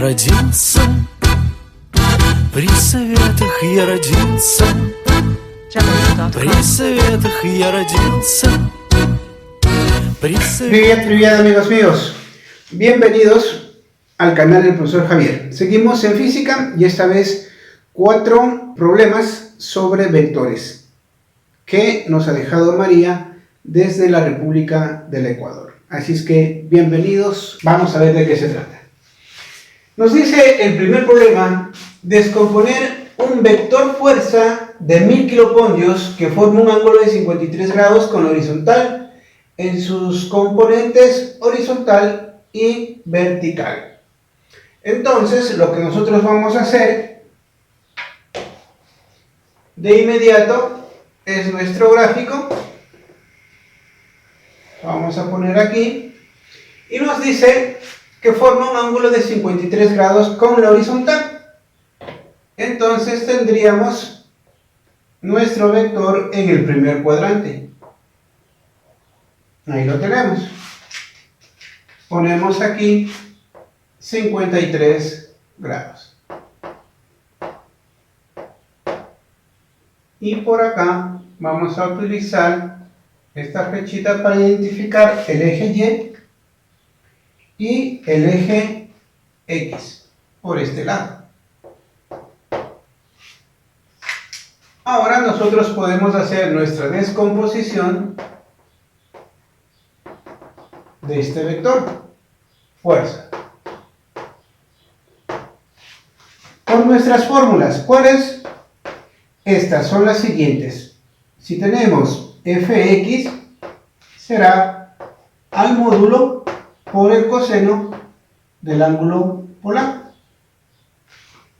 я родился, при советах я родился, при советах я родился, при советах... Привет amigos míos, bienvenidos al canal del profesor Javier. Seguimos en física y esta vez 4 problemas sobre vectores que nos ha dejado María desde la República del Ecuador. Así es que bienvenidos, vamos a ver de qué se trata. Nos dice el primer problema, descomponer un vector fuerza de 1000 kilopondios que forma un ángulo de 53 grados con la horizontal en sus componentes horizontal y vertical. Entonces, lo que nosotros vamos a hacer de inmediato es nuestro gráfico. Vamos a poner aquí y nos dice que forma un ángulo de 53 grados con la horizontal. Entonces tendríamos nuestro vector en el primer cuadrante. Ahí lo tenemos. Ponemos aquí 53 grados. Y por acá vamos a utilizar esta flechita para identificar el eje Y y el eje X por este lado. Ahora nosotros podemos hacer nuestra descomposición de este vector, fuerza. Con nuestras fórmulas, ¿cuáles? Estas son las siguientes. Si tenemos Fx, será al módulo por el coseno del ángulo polar.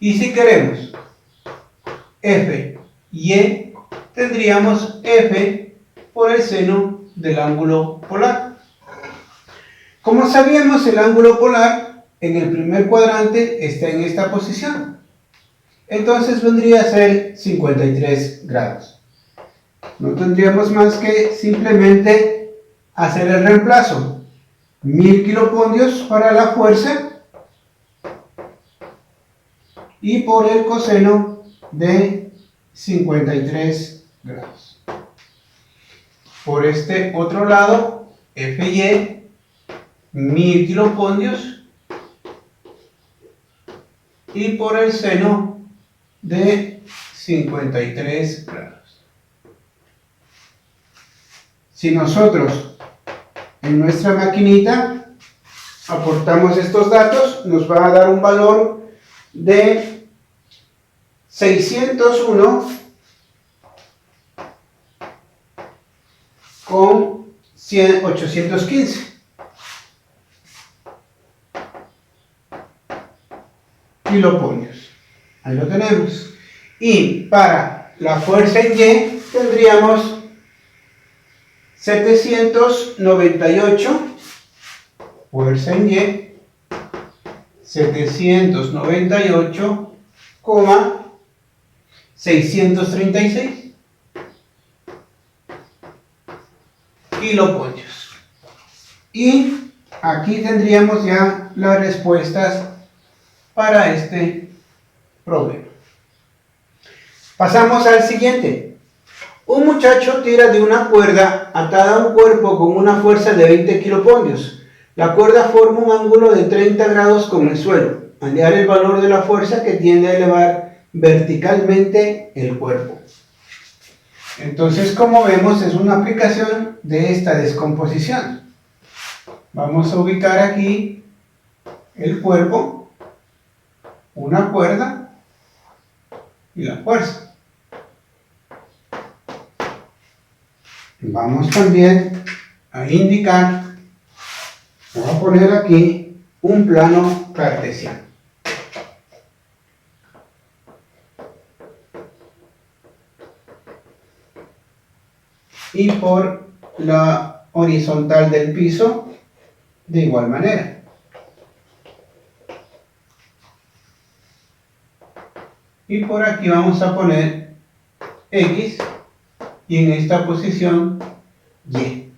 Y si queremos Fy, tendríamos F por el seno del ángulo polar. Como sabíamos, el ángulo polar en el primer cuadrante está en esta posición. Entonces vendría a ser 53 grados. No tendríamos más que simplemente hacer el reemplazo. 1000 kilopondios para la fuerza y por el coseno de 53 grados. Por este otro lado, Fy, 1000 kilopondios y por el seno de 53 grados. Si nosotros en nuestra maquinita aportamos estos datos, nos va a dar un valor de 601 con 815 kiloponios. Ahí lo tenemos. Y para la fuerza en Y tendríamos 798, fuerza en Y, 798,636 kiloponios. Y aquí tendríamos ya las respuestas para este problema. Pasamos al siguiente. Un muchacho tira de una cuerda atada a un cuerpo con una fuerza de 20 kilopondios. La cuerda forma un ángulo de 30 grados con el suelo. Hallar el valor de la fuerza que tiende a elevar verticalmente el cuerpo. Entonces, como vemos, es una aplicación de esta descomposición. Vamos a ubicar aquí el cuerpo, una cuerda y la fuerza. Vamos también a indicar, voy a poner aquí un plano cartesiano. Y por la horizontal del piso, de igual manera. Y por aquí vamos a poner X. Y en esta posición, Y.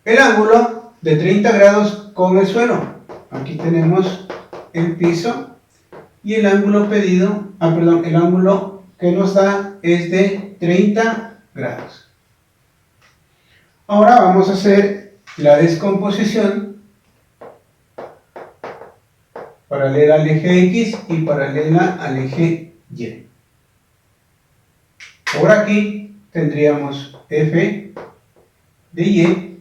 El ángulo de 30 grados con el suelo. aquí tenemos el piso y el ángulo pedido, el ángulo que nos da es de 30 grados. Ahora vamos a hacer la descomposición paralela al eje X y paralela al eje Y. Por aquí tendríamos F de Y.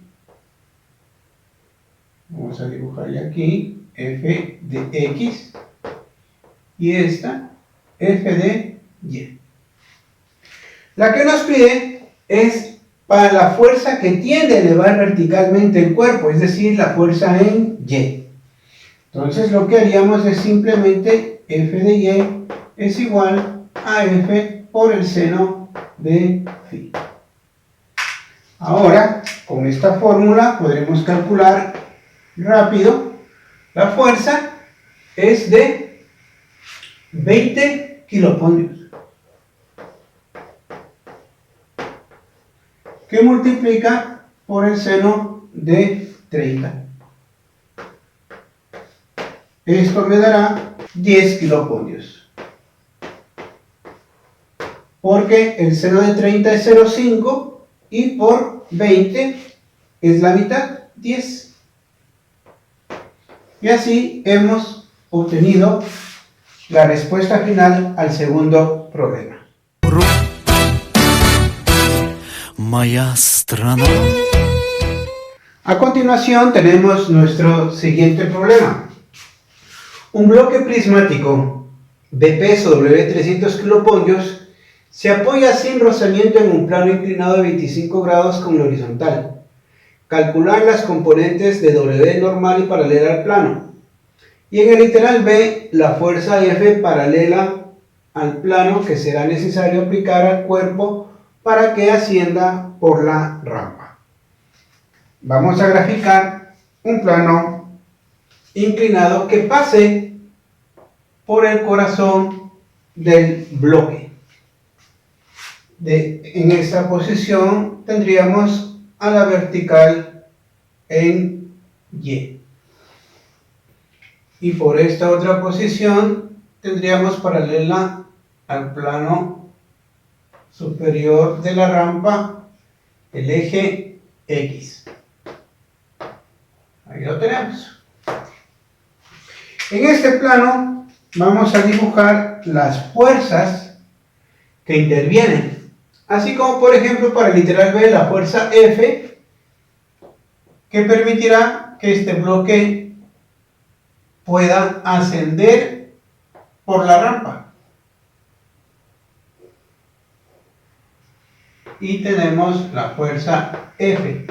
Vamos a dibujarle aquí F de X y esta F de Y. La que nos pide es para la fuerza que tiende a elevar verticalmente el cuerpo, es decir, la fuerza en Y. Entonces lo que haríamos es simplemente F de Y es igual a F por el seno de phi. Ahora, con esta fórmula podremos calcular rápido. La fuerza es de 20 kilopondrios, que multiplica por el seno de 30. Esto me dará 10 kilopondrios, porque el seno de 30 es 0,5 y por 20 es la mitad, 10. Y así hemos obtenido la respuesta final al segundo problema. Моя страна. A continuación tenemos nuestro siguiente problema. Un bloque prismático de peso W300 kilopondrios se apoya sin rozamiento en un plano inclinado de 25 grados con la horizontal. Calcular las componentes de W normal y paralela al plano. Y en el literal B, la fuerza F paralela al plano que será necesario aplicar al cuerpo para que ascienda por la rampa. Vamos a graficar un plano inclinado que pase por el corazón del bloque. En esta posición tendríamos a la vertical en Y. Y por esta otra posición tendríamos paralela al plano superior de la rampa el eje X. Ahí lo tenemos. En este plano vamos a dibujar las fuerzas que intervienen, así como por ejemplo para el literal B la fuerza F, que permitirá que este bloque pueda ascender por la rampa. Y tenemos la fuerza F.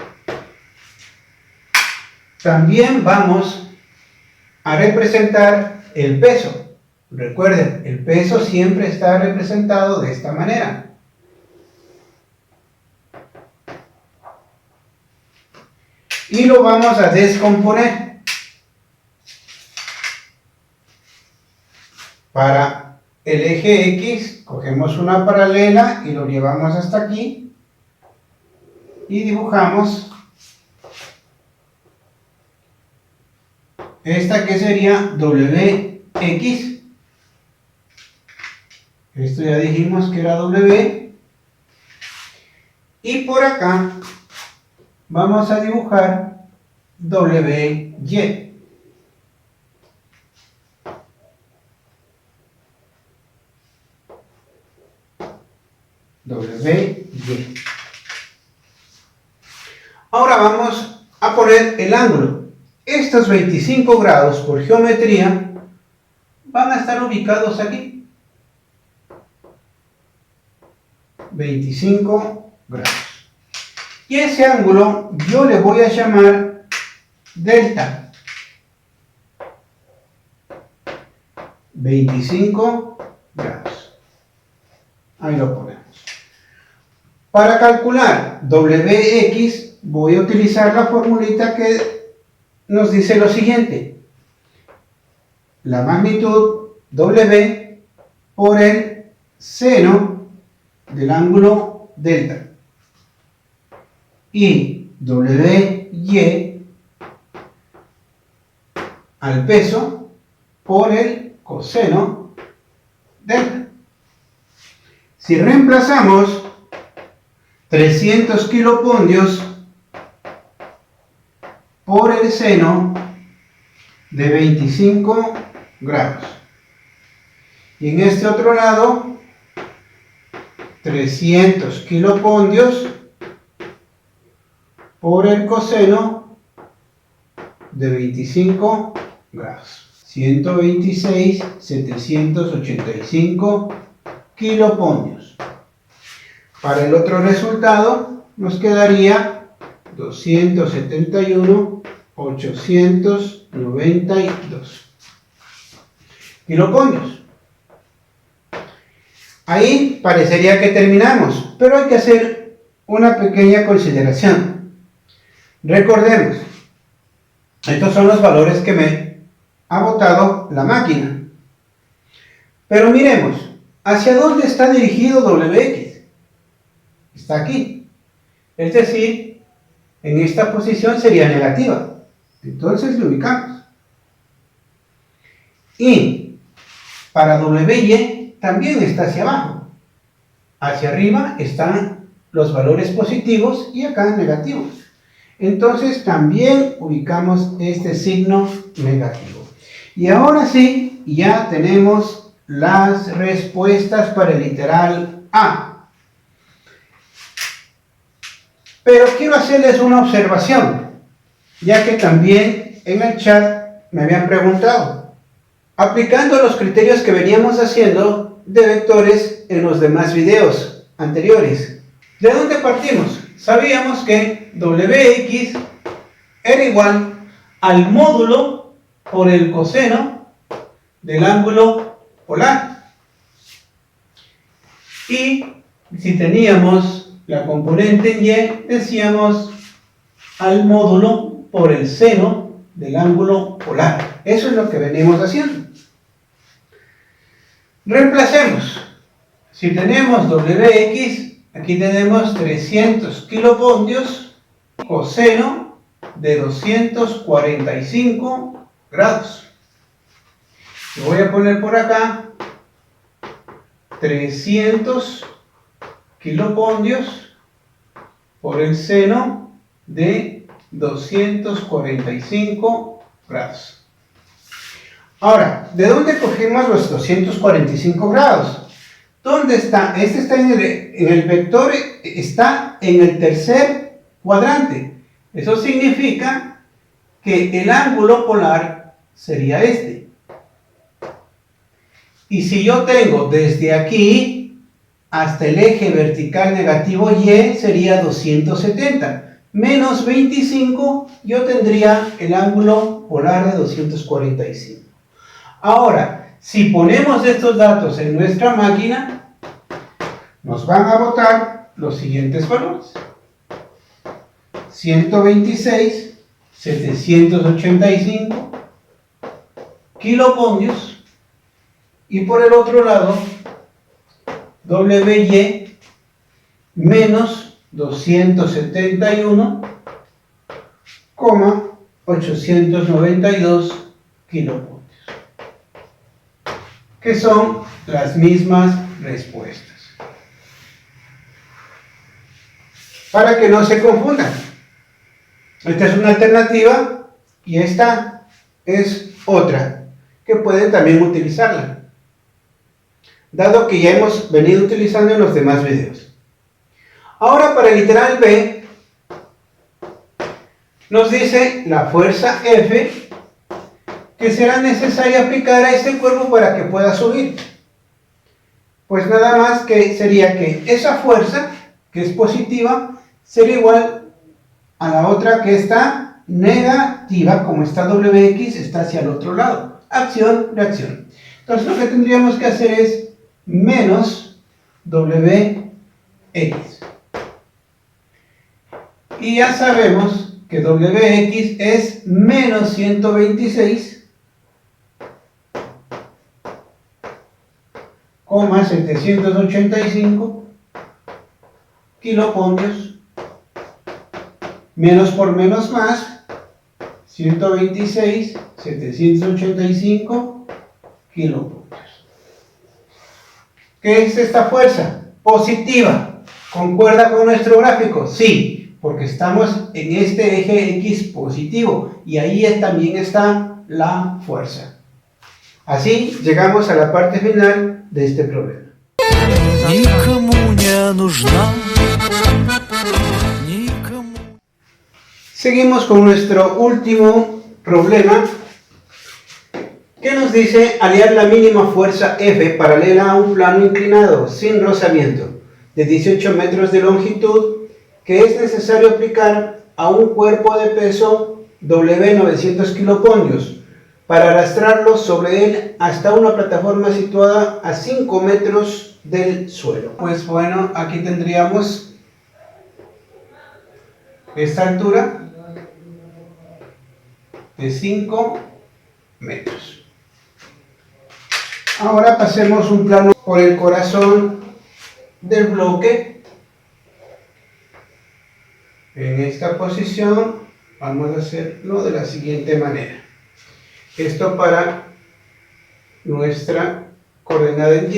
También vamos a representar el peso. Recuerden, el peso siempre está representado de esta manera. Y lo vamos a descomponer. Para el eje X, cogemos una paralela y lo llevamos hasta aquí. Y dibujamos esta que sería WX. Esto ya dijimos que era W. Y por acá vamos a dibujar WY. WY. Ahora vamos a poner el ángulo. Estos 25 grados por geometría van a estar ubicados aquí. 25 grados. Y ese ángulo yo le voy a llamar delta. 25 grados. Ahí lo ponemos. Para calcular WX voy a utilizar la formulita que nos dice lo siguiente. La magnitud W por el seno del ángulo delta. Y WY al peso por el coseno delta. Si reemplazamos 300 kilopondios por el seno de 25 grados. Y en este otro lado, 300 kilopondios por el coseno de 25 grados. 126.785 kilopondios. Para el otro resultado nos quedaría 271.892 kilopondios. Ahí parecería que terminamos, pero hay que hacer una pequeña consideración. Recordemos, estos son los valores que me ha botado la máquina. Pero miremos, ¿hacia dónde está dirigido Wx? Está aquí. Es decir, en esta posición sería negativa. Entonces lo ubicamos. Y para Wy también está hacia abajo. Hacia arriba están los valores positivos y acá negativos. Entonces también ubicamos este signo negativo. Y ahora sí, ya tenemos las respuestas para el literal A. Pero quiero hacerles una observación, ya que también en el chat me habían preguntado, aplicando los criterios que veníamos haciendo de vectores en los demás videos anteriores. ¿De dónde partimos? Sabíamos que Wx era igual al módulo por el coseno del ángulo polar. Y si teníamos la componente en y, decíamos al módulo por el seno del ángulo polar. Eso es lo que venimos haciendo. Reemplacemos. Si tenemos Wx, aquí tenemos 300 kilopondios coseno de 245 grados. Lo voy a poner por acá 300 kilopondios por el seno de 245 grados. Ahora, ¿de dónde cogemos los 245 grados? ¿Dónde está? Este está en el vector, está en el tercer cuadrante. Eso significa que el ángulo polar sería este. Y si yo tengo desde aquí hasta el eje vertical negativo y sería 270. Menos 25, yo tendría el ángulo polar de 245. Ahora, si ponemos estos datos en nuestra máquina, nos van a botar los siguientes valores. 126.785 kilopondios. Y por el otro lado, Wy menos 271,892 kilopontios, que son las mismas respuestas. Para que no se confundan, esta es una alternativa y esta es otra, que pueden también utilizarla, dado que ya hemos venido utilizando en los demás videos. Ahora para el literal B, nos dice la fuerza F que será necesaria aplicar a este cuerpo para que pueda subir. Pues nada más que sería que esa fuerza, que es positiva, sería igual a la otra que está negativa, como está Wx, está hacia el otro lado. Acción, reacción. Entonces lo que tendríamos que hacer es menos Wx. Y ya sabemos que Wx es menos 126,785 kilopontios. Menos por menos más 126.785 kilopoltios. ¿Qué es esta fuerza? Positiva. ¿Concuerda con nuestro gráfico? Sí, porque estamos en este eje X positivo y ahí también está la fuerza. Así llegamos a la parte final de este problema. Никому не нужна, никому. Seguimos con nuestro último problema, que nos dice aliar la mínima fuerza F paralela a un plano inclinado sin rozamiento de 18 metros de longitud que es necesario aplicar a un cuerpo de peso W 900 kiloponios para arrastrarlo sobre él hasta una plataforma situada a 5 metros del suelo. Pues bueno, aquí tendríamos esta altura de 5 metros. Ahora pasemos un plano por el corazón del bloque. En esta posición vamos a hacerlo de la siguiente manera. Esto para nuestra coordenada en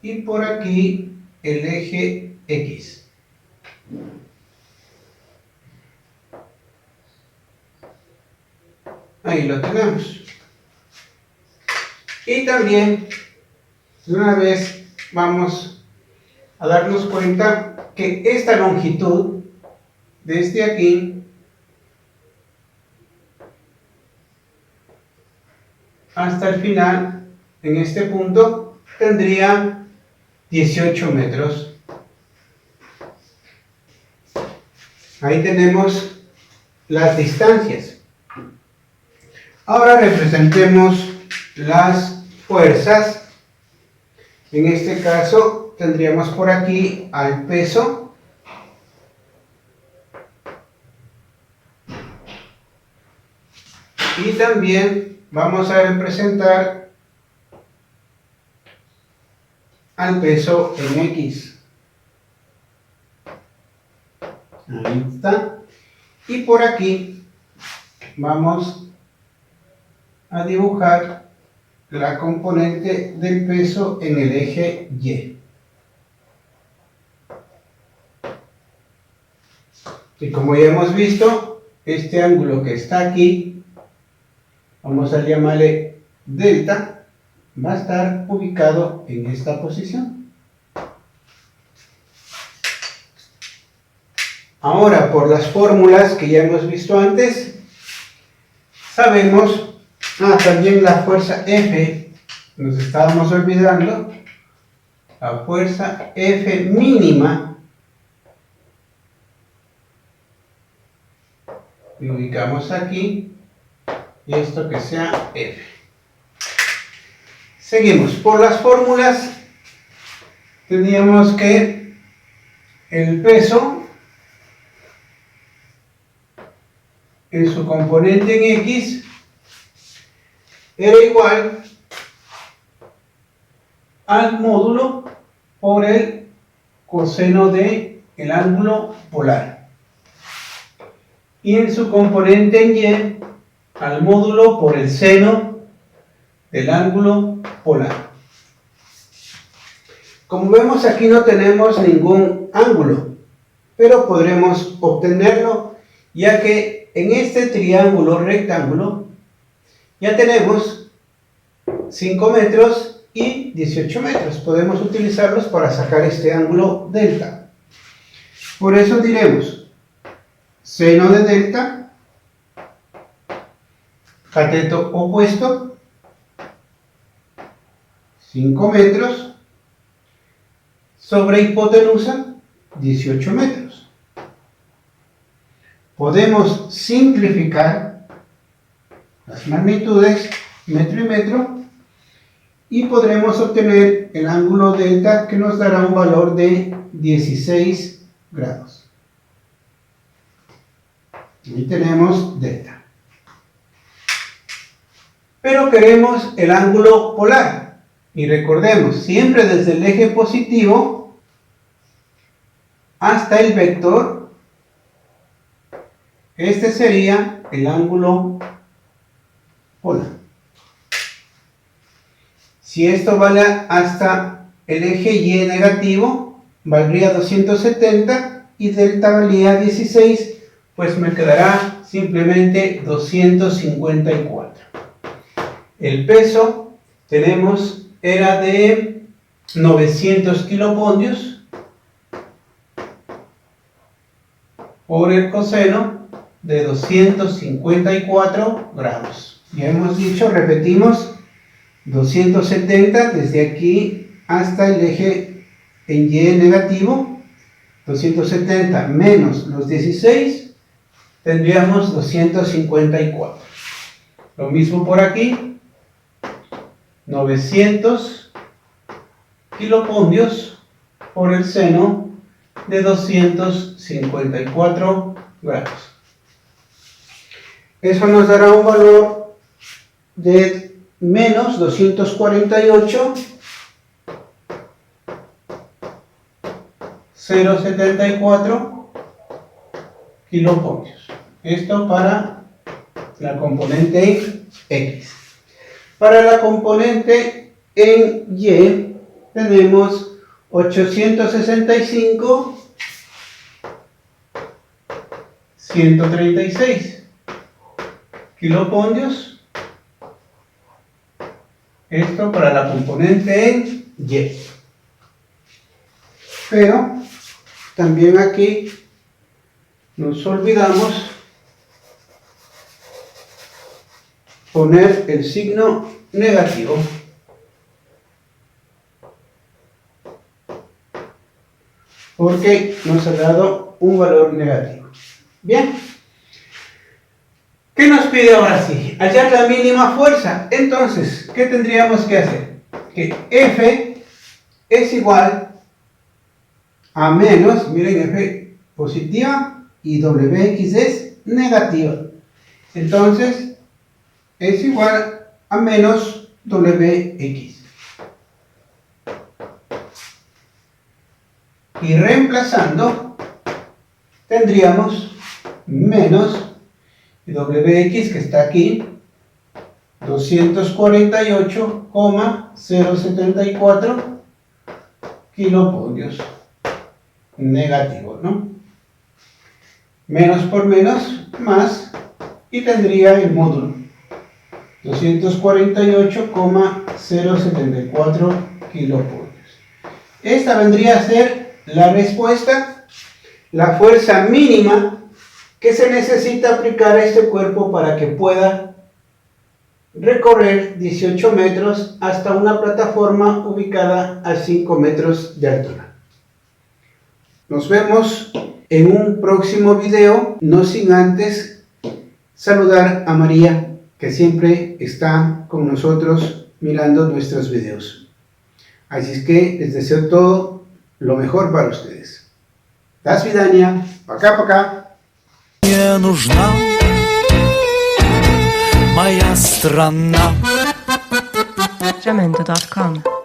Y y por aquí el eje X. Ahí lo tenemos. Y también de una vez vamos a darnos cuenta que esta longitud desde aquí hasta el final, en este punto, tendría 18 metros. Ahí tenemos las distancias. Ahora representemos las fuerzas. En este caso tendríamos por aquí al peso. Y también vamos a representar al peso en X. Ahí está. Y por aquí vamos a dibujar la componente del peso en el eje Y. Y como ya hemos visto, este ángulo que está aquí, vamos a llamarle delta, va a estar ubicado en esta posición. Ahora, por las fórmulas que ya hemos visto antes, sabemos, también la fuerza F, nos estábamos olvidando, la fuerza F mínima, y ubicamos aquí, y esto que sea F. Seguimos, por las fórmulas, teníamos que el peso en su componente en X era igual al módulo por el coseno del ángulo polar. Y en su componente en Y al módulo por el seno del ángulo polar. Como vemos, aquí no tenemos ningún ángulo, pero podremos obtenerlo, ya que en este triángulo rectángulo ya tenemos 5 metros y 18 metros. Podemos utilizarlos para sacar este ángulo delta. Por eso diremos seno de delta, cateto opuesto, 5 metros, sobre hipotenusa, 18 metros. Podemos simplificar las magnitudes metro y metro y podremos obtener el ángulo delta, que nos dará un valor de 16 grados. Ahí tenemos delta. Pero queremos el ángulo polar. Y recordemos, siempre desde el eje positivo hasta el vector Este sería el ángulo polar. Si esto vale hasta el eje Y negativo, valdría 270 y delta valía 16, pues me quedará simplemente 254. El peso tenemos era de 900 kilopondrios por el coseno de 254 grados. Ya hemos dicho, repetimos, 270 desde aquí hasta el eje en Y negativo, 270 menos los 16, tendríamos 254. Lo mismo por aquí, 900 kilopondrios por el seno de 254 grados. Eso nos dará un valor de menos 248,074 kilopondrios. Esto para la componente X. Para la componente en Y tenemos 865,136 kilopondrios. Esto para la componente en Y. Pero también aquí nos olvidamos poner el signo negativo. Porque nos ha dado un valor negativo. Bien. ¿Qué nos pide ahora sí? Hallar la mínima fuerza. Entonces, ¿qué tendríamos que hacer? Que F es igual a menos, miren, F positiva y WX es negativa. Entonces, es igual a menos WX. Y reemplazando, tendríamos menos WX, que está aquí, 248,074 kilopondrios negativo, ¿no? Menos por menos, más, y tendría el módulo 248,074 kilopondrios. Esta vendría a ser la respuesta, la fuerza mínima que se necesita aplicar a este cuerpo para que pueda recorrer 18 metros hasta una plataforma ubicada a 5 metros de altura. Nos vemos en un próximo video, no sin antes saludar a María, que siempre está con nosotros mirando nuestros videos. Así es que les deseo todo lo mejor para ustedes. До свидания. Пока-пока. Мне нужна моя страна. Jamendo.com